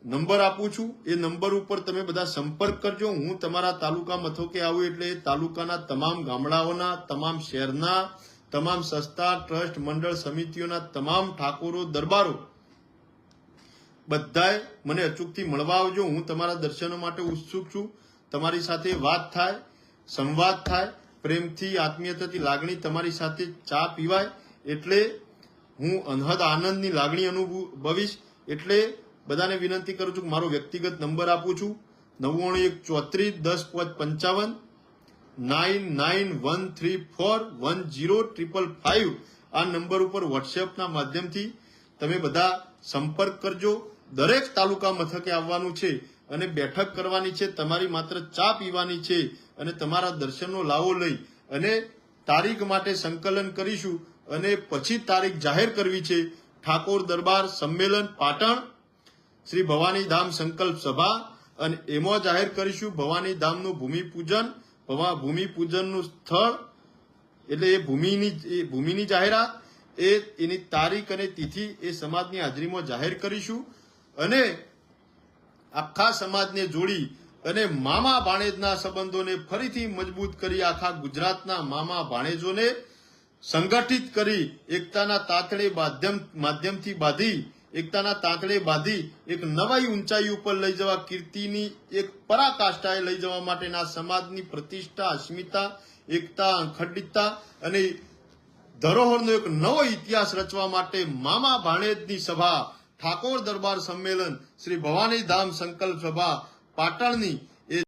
Number આપું છું, એ number ઉપર તમે બધા સંપર્ક કરજો। હું તમારા તાલુકા મથકે આવું એટલે તાલુકાના તમામ ગામડાઓના, તમામ શહેરના, તમામ સંસ્થા, ટ્રસ્ટ, મંડળ, સમિતિઓના તમામ ઠાકોરો, દરબારો બધાએ મને અચૂકથી મળવા આવજો। હું તમારા દર્શનો માટે ઉત્સુક છું। તમારી સાથે વાત થાય, સંવાદ થાય, પ્રેમથી, આત્મીયતાથી લાગણી તમારી સાથે ચા પીવાય એટલે હું અનહદ આનંદની લાગણી અનુભવીશ। એટલે બધાને વિનંતી કરું છું કે મારો વ્યક્તિગત નંબર આપું છું 99131055 9913410555। આ નંબર ઉપર વોટ્સએપના માધ્યમથી તમે બધા સંપર્ક કરજો। દરેક તાલુકા મથકે આવવાનું છે અને બેઠક કરવાની છે, તમારી માત્ર ચા પીવાની છે અને તમારા દર્શનનો લાવો લઈ અને તારીખ માટે સંકલન કરીશું અને પછી તારીખ જાહેર કરવી છે। ઠાકોર દરબાર સંમેલન પાટણ, શ્રી ભવાની ધામ સંકલ્પ સભા, અને એમાં જાહેર કરીશું ભવાની ધામનું ભૂમિપૂજન, ભૂમિપૂજનનું સ્થળ એટલે એ ભૂમિની જાહેરાત, એની તારીખ અને તિથિ એ સમાજની હાજરીમાં જાહેર કરીશું અને આખા સમાજને જોડી અને મામા ભાણેજના સંબંધોને ફરીથી મજબૂત કરી આખા ગુજરાતના મામા ભાણેજોને સંગઠિત કરી એકતાના તાંતણે માધ્યમથી બાંધી એકતાના તાંતણે બાંધી એક નવાઈ ઊંચાઈ ઉપર લઈ જવા, કીર્તિની એક પરાકાષ્ઠાએ લઈ જવા માટેના સમાજની પ્રતિષ્ઠા, અસ્મિતા, એકતા, અખંડિતતા અને ધરોહરનો એક નવો ઇતિહાસ રચવા માટે મામા ભાણેજની સભા ઠાકોર દરબાર સંમેલન શ્રી ભવાની ધામ સંકલ્પ સભા પાટણની